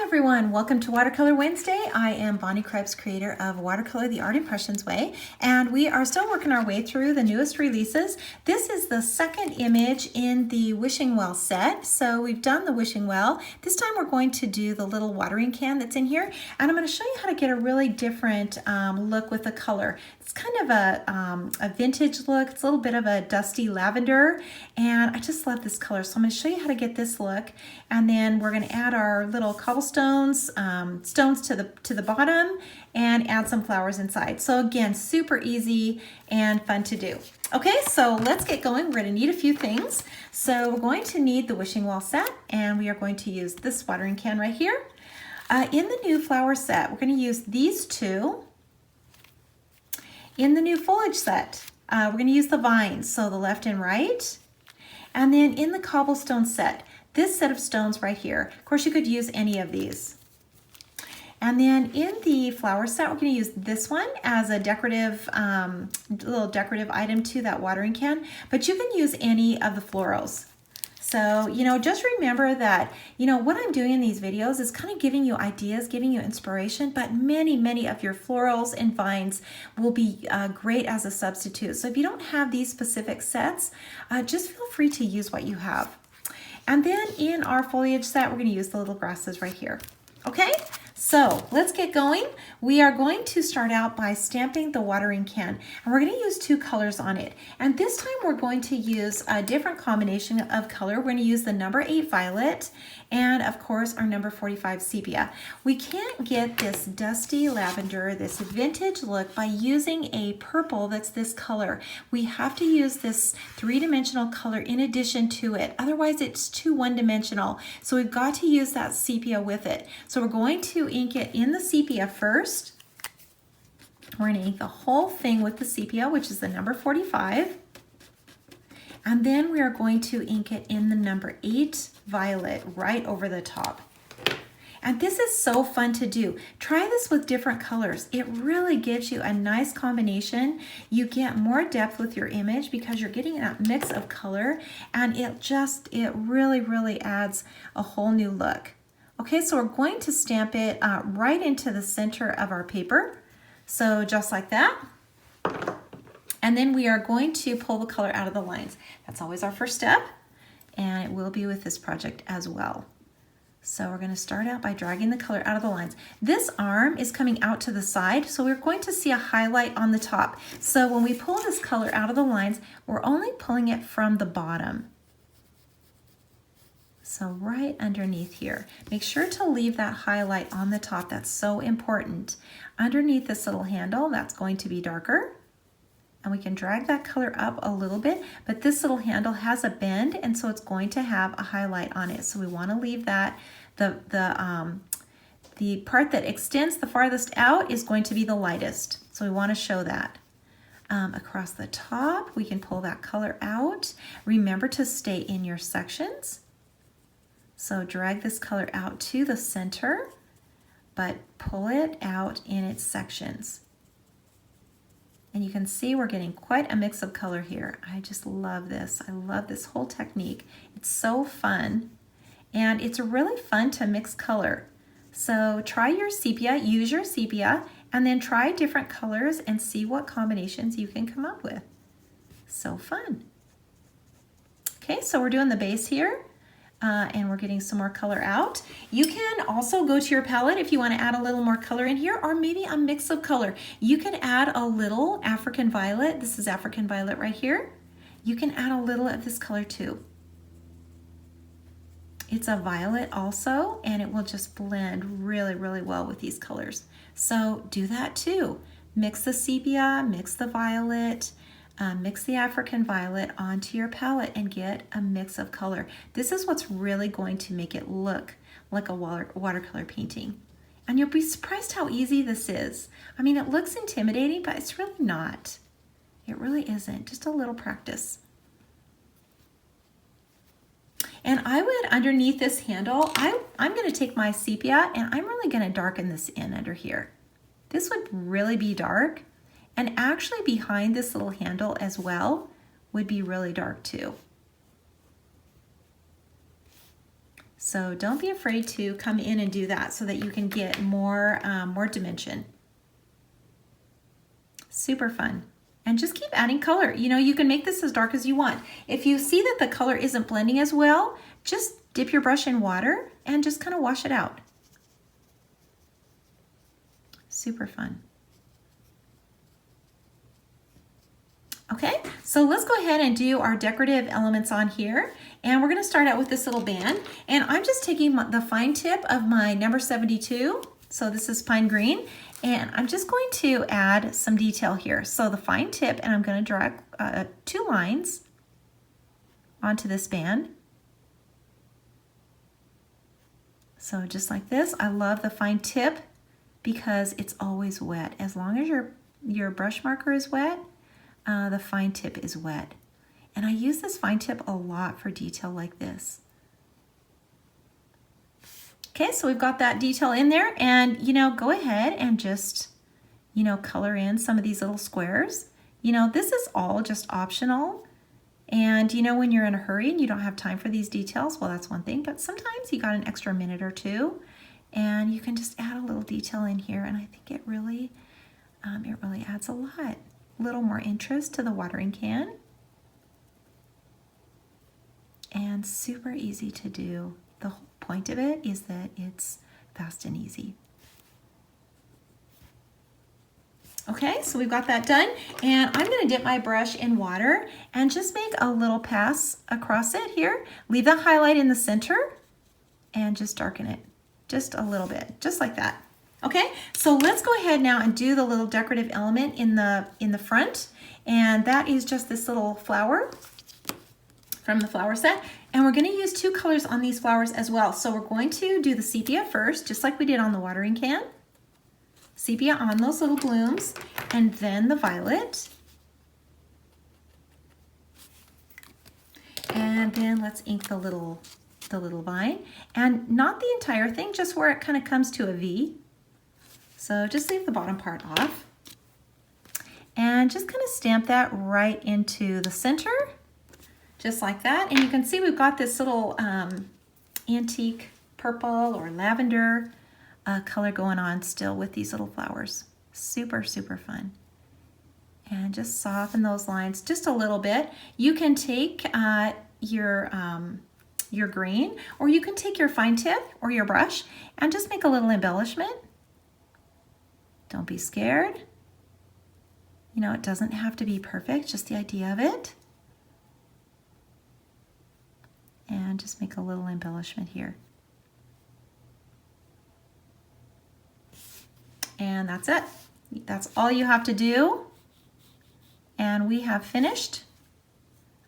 everyone, welcome to Watercolor Wednesday. I am Bonnie Krebs, creator of Watercolor the Art Impressions Way, and we are still working our way through the newest releases. This is the second image in the wishing well set. So we've done the wishing well. This time we're going to do the little watering can that's in here, and I'm going to show you how to get a really different look with the color. It's kind of a vintage look. It's a little bit of a dusty lavender, and I just love this color. So I'm going to show you how to get this look, and then we're going to add our little cobblestones, stones to the bottom, and add some flowers inside. So again, super easy and fun to do. Okay, so let's get going. We're going to need a few things. So we're going to need the wishing well set, and we are going to use this watering can right here. In the new flower set, we're going to use these two. In the new foliage set, we're going to use the vines, so the left and right. And then in the cobblestone set, this set of stones right here. Of course, you could use any of these. And then in the flower set, we're going to use this one as a decorative, little decorative item to that watering can, but you can use any of the florals. So, just remember that, what I'm doing in these videos is kind of giving you ideas, giving you inspiration, but many of your florals and vines will be great as a substitute. So if you don't have these specific sets, just feel free to use what you have. And then in our foliage set, we're going to use the little grasses right here. Okay, so let's get going. We are going to start out by stamping the watering can, and we're going to use two colors on it. And this time we're going to use a different combination of color. We're going to use the number 8 violet and of course our number 45 sepia. We can't get this dusty lavender, this vintage look, by using a purple that's this color. We have to use this three-dimensional color in addition to it. Otherwise it's too one-dimensional. So we've got to use that sepia with it. So we're going to ink it in the sepia first. We're going to ink the whole thing with the sepia, which is the number 45. And then we are going to ink it in the number 8 violet right over the top. And this is so fun to do. It this with different colors. It really gives you a nice combination. You get more depth with your image because you're getting that mix of color, and it really adds a whole new look. Okay, so we're going to stamp it right into the center of our paper. So just like that. And then we are going to pull the color out of the lines. That's always our first step, and it will be with this project as well. So we're going to start out by dragging the color out of the lines. This arm is coming out to the side, so we're going to see a highlight on the top. So when we pull this color out of the lines, we're only pulling it from the bottom. So right underneath here. Make sure to leave that highlight on the top. That's so important. Underneath this little handle, that's going to be darker. And we can drag that color up a little bit, but this little handle has a bend, and so it's going to have a highlight on it. So we want to leave that, the part that extends the farthest out is going to be the lightest. So we want to show that. Across the top, we can pull that color out. Remember to stay in your sections. So drag this color out to the center, but pull it out in its sections. And you can see we're getting quite a mix of color here. I just love this. I love this whole technique. It's so fun, and it's really fun to mix color. So try your sepia, use your sepia, and then try different colors and see what combinations you can come up with. So fun. Okay, so we're doing the base here. And we're getting some more color out. You can also go to your palette if you want to add a little more color in here, or maybe a mix of color. You can add a little African violet. This is African violet right here. You can add a little of this color too. It's a violet also, and it will just blend really well with these colors. So do that too. Mix the sepia, mix the violet, mix the African violet onto your palette and get a mix of color. This is what's really going to make it look like a watercolor painting. And you'll be surprised how easy this is. I mean, it looks intimidating, but it's really not. It really isn't, just a little practice. And I would, underneath this handle, I'm gonna take my sepia and I'm really gonna darken this in under here. This would really be dark. And actually behind this little handle as well would be really dark too. So don't be afraid to come in and do that so that you can get more, more dimension. Super fun. And just keep adding color. You know, you can make this as dark as you want. If you see that the color isn't blending as well, just dip your brush in water and just kind of wash it out. Super fun. Okay, so let's go ahead and do our decorative elements on here. And we're gonna start out with this little band. And I'm just taking the fine tip of my number 72. So this is pine green. And I'm just going to add some detail here. So the fine tip, and I'm gonna drag 2 lines onto this band. So just like this. I love the fine tip because it's always wet. As long as your brush marker is wet, the fine tip is wet. And I use this fine tip a lot for detail like this. Okay, so we've got that detail in there, and you know, go ahead and just, you know, color in some of these little squares. You know, this is all just optional. And you know, when you're in a hurry and you don't have time for these details, well, that's one thing, but sometimes you got an extra minute or two and you can just add a little detail in here, and I think it really adds a lot. A little more interest to the watering can. And super easy to do. The whole point of it is that it's fast and easy. Okay, so we've got that done, and I'm going to dip my brush in water and just make a little pass across it here. Leave the highlight in the center and just darken it just a little bit, just like that. Okay, so let's go ahead now and do the little decorative element in the front, and that is just this little flower from the flower set. And we're going to use 2 colors on these flowers as well. So we're going to do the sepia first, just like we did on the watering can. Sepia on those little blooms, and then the violet. And then let's ink the little vine, and not the entire thing, just where it kind of comes to a V. So just leave the bottom part off. And just kind of stamp that right into the center, just like that. And you can see we've got this little antique purple or lavender color going on still with these little flowers. Super, super fun. And just soften those lines just a little bit. You can take your green, or you can take your fine tip or your brush and just make a little embellishment. Don't be scared. You know, it doesn't have to be perfect, just the idea of it. And just make a little embellishment here. And that's it. That's all you have to do. And we have finished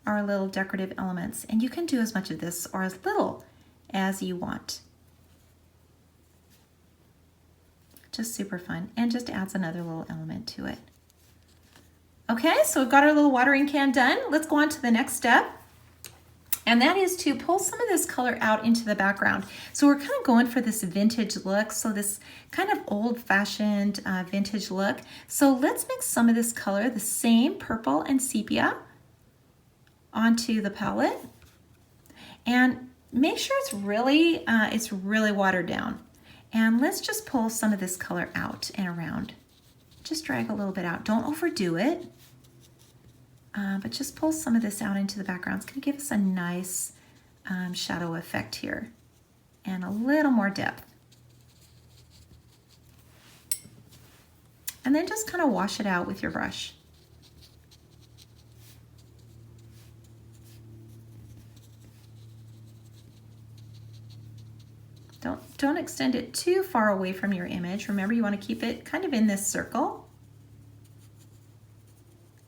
our little decorative elements. And you can do as much of this or as little as you want. Just super fun, and just adds another little element to it. Okay, so we've got our little watering can done. Let's go on to the next step. And that is to pull some of this color out into the background. So we're kind of going for this vintage look, so this kind of old-fashioned vintage look. So let's mix some of this color, the same purple and sepia, onto the palette. And make sure it's really watered down. And let's just pull some of this color out and around. Just drag a little bit out. Don't overdo it. But just pull some of this out into the background. It's going to give us a nice shadow effect here and a little more depth. And then just kind of wash it out with your brush. Don't extend it too far away from your image. Remember, you want to keep it kind of in this circle.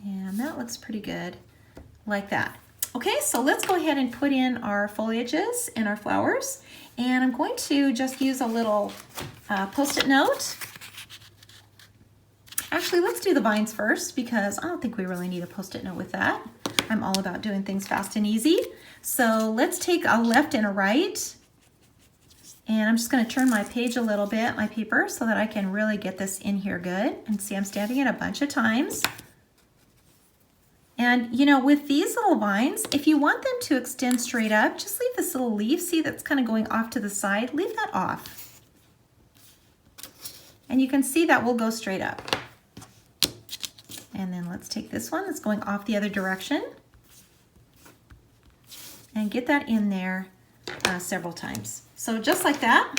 And that looks pretty good, like that. Okay, so let's go ahead and put in our foliages and our flowers. And I'm going to just use a little Post-it note. Actually, let's do the vines first, because I don't think we really need a Post-it note with that. I'm all about doing things fast and easy. So let's take a left and a right. And I'm just going to turn my page a little bit, my paper, so that I can really get this in here good. And see, I'm stamping it a bunch of times. And you know, with these little vines, if you want them to extend straight up, just leave this little leaf, see that's kind of going off to the side, leave that off. And you can see that will go straight up. And then let's take this one that's going off the other direction and get that in there several times. So just like that.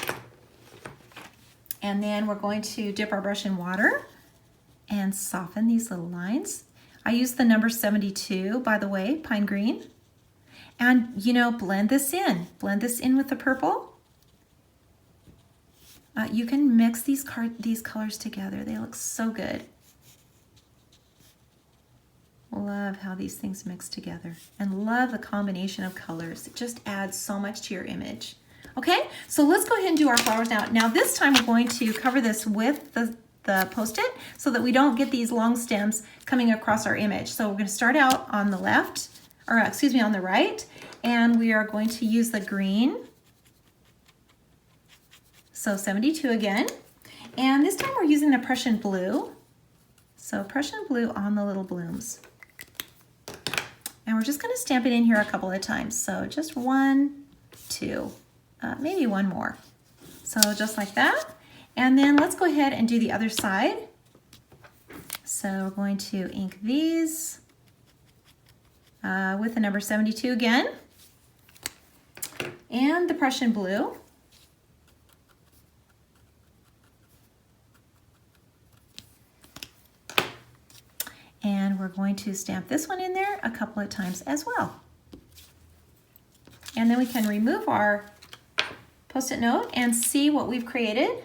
And then we're going to dip our brush in water and soften these little lines. I use the number 72, by the way, pine green. And you know, blend this in. Blend this in with the purple. You can mix these colors together. They look so good. Love how these things mix together and love the combination of colors. It just adds so much to your image. Okay, so let's go ahead and do our flowers now. Now this time we're going to cover this with the Post-it so that we don't get these long stems coming across our image. So we're going to start out on the left, or excuse me, on the right, and we are going to use the green. So 72 again. And this time we're using the Prussian blue. So Prussian blue on the little blooms. And we're just going to stamp it in here a couple of times. So just 1, 2, maybe one more. So just like that. And then let's go ahead and do the other side. So we're going to ink these with the number 72 again. And the Prussian blue. And we're going to stamp this one in there a couple of times as well. And then we can remove our Post-it note and see what we've created.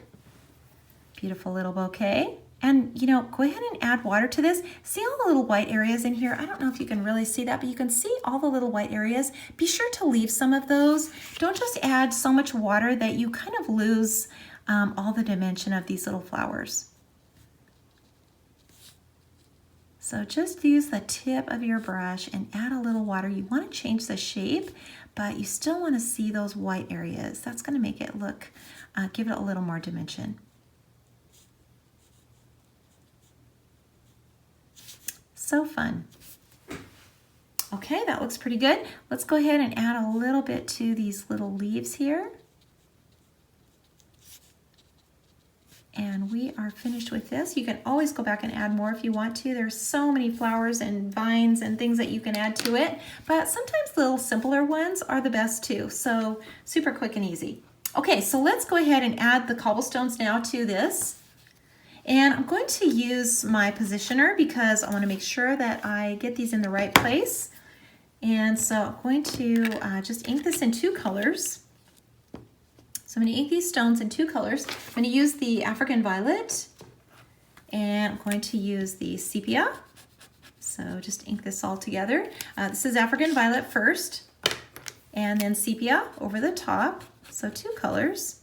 Beautiful little bouquet. And you know, go ahead and add water to this. See all the little white areas in here? I don't know if you can really see that, but you can see all the little white areas. Be sure to leave some of those. Don't just add so much water that you kind of lose all the dimension of these little flowers. So just use the tip of your brush and add a little water. You want to change the shape, but you still want to see those white areas. That's going to make it look, give it a little more dimension. So fun. Okay, that looks pretty good. Let's go ahead and add a little bit to these little leaves here. And we are finished with this. You can always go back and add more if you want to. There's so many flowers and vines and things that you can add to it, but sometimes little simpler ones are the best too. So super quick and easy. Okay, so let's go ahead and add the cobblestones now to this. And I'm going to use my positioner because I want to make sure that I get these in the right place. And so I'm going to just ink this in 2 colors. So I'm going to ink these stones in 2 colors. I'm going to use the African Violet and I'm going to use the Sepia. So just ink this all together. This is African Violet first and then Sepia over the top. So 2 colors.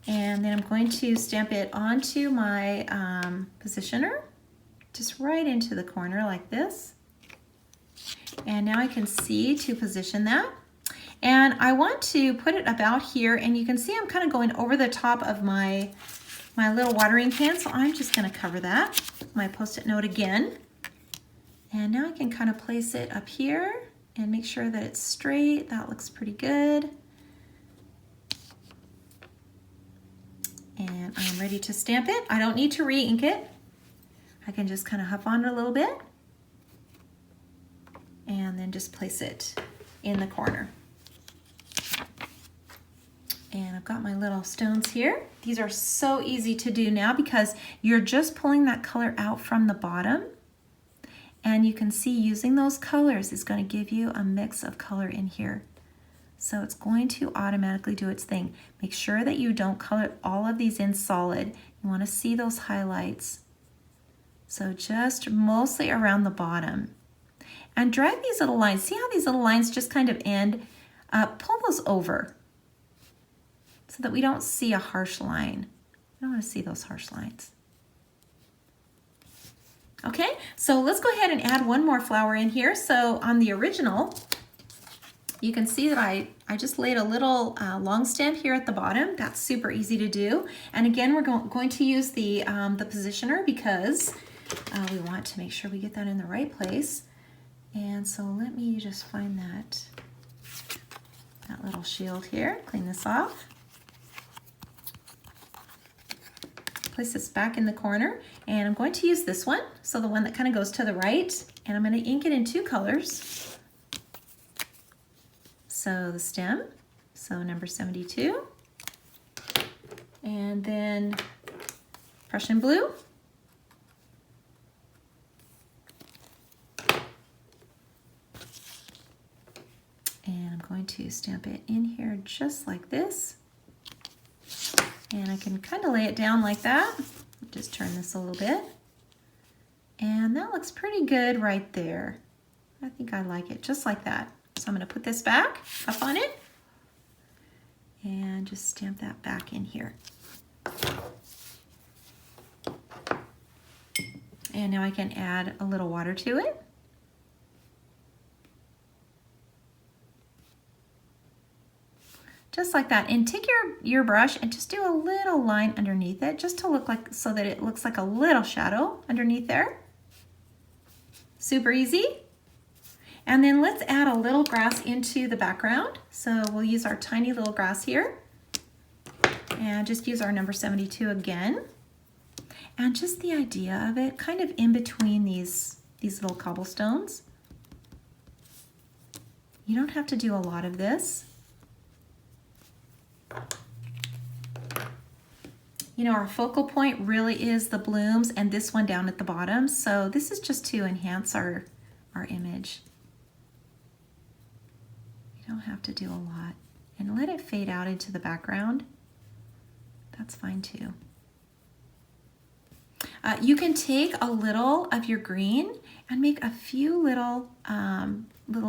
And then I'm going to stamp it onto my positioner, just right into the corner like this. And now I can see to position that. And I want to put it about here, and you can see I'm kind of going over the top of my little watering can, so I'm just going to cover that with my Post-it note again. And now I can kind of place it up here and make sure that it's straight. That looks pretty good. And I'm ready to stamp it. I don't need to re-ink it. I can just kind of huff on it a little bit and then just place it in the corner. And I've got my little stones here. These are so easy to do now because you're just pulling that color out from the bottom. And you can see using those colors is going to give you a mix of color in here. So it's going to automatically do its thing. Make sure that you don't color all of these in solid. You want to see those highlights. So just mostly around the bottom. And drag these little lines. See how these little lines just kind of end? Pull those over so that we don't see a harsh line. I don't want to see those harsh lines. Okay, so let's go ahead and add one more flower in here. So on the original, you can see that I just laid a little long stem here at the bottom. That's super easy to do. And again, we're going to use the positioner because We want to make sure we get that in the right place. And so let me just find that little shield here, clean this off. Place this back in the corner, and I'm going to use this one, so the one that kind of goes to the right, and I'm going to ink it in 2 colors. So the stem, so number 72, and then Prussian blue, and I'm going to stamp it in here just like this. And I can kind of lay it down like that. Just turn this a little bit. And that looks pretty good right there. I think I like it just like that. So I'm going to put this back up on it and just stamp that back in here. And now I can add a little water to it. Just like that, and take your brush and just do a little line underneath it, just to look like, so that it looks like a little shadow underneath there. Super easy. And then let's add a little grass into the background. So we'll use our tiny little grass here, and just use our number 72 again. And just the idea of it, kind of in between these little cobblestones. You don't have to do a lot of this. You know, our focal point really is the blooms and this one down at the bottom. So this is just to enhance our image. You don't have to do a lot. And let it fade out into the background. That's fine too. You can take a little of your green and make a few little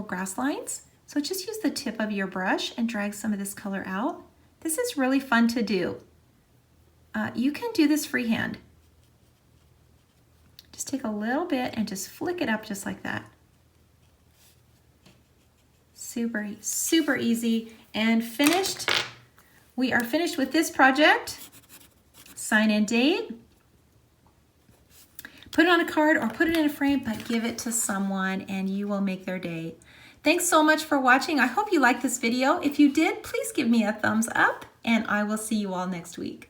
grass lines. So just use the tip of your brush and drag some of this color out. This is really fun to do. You can do this freehand. Just take a little bit and just flick it up just like that. Super, super easy and finished. We are finished with this project. Sign and date. Put it on a card or put it in a frame, but give it to someone and you will make their day. Thanks so much for watching. I hope you liked this video. If you did, please give me a thumbs up and I will see you all next week.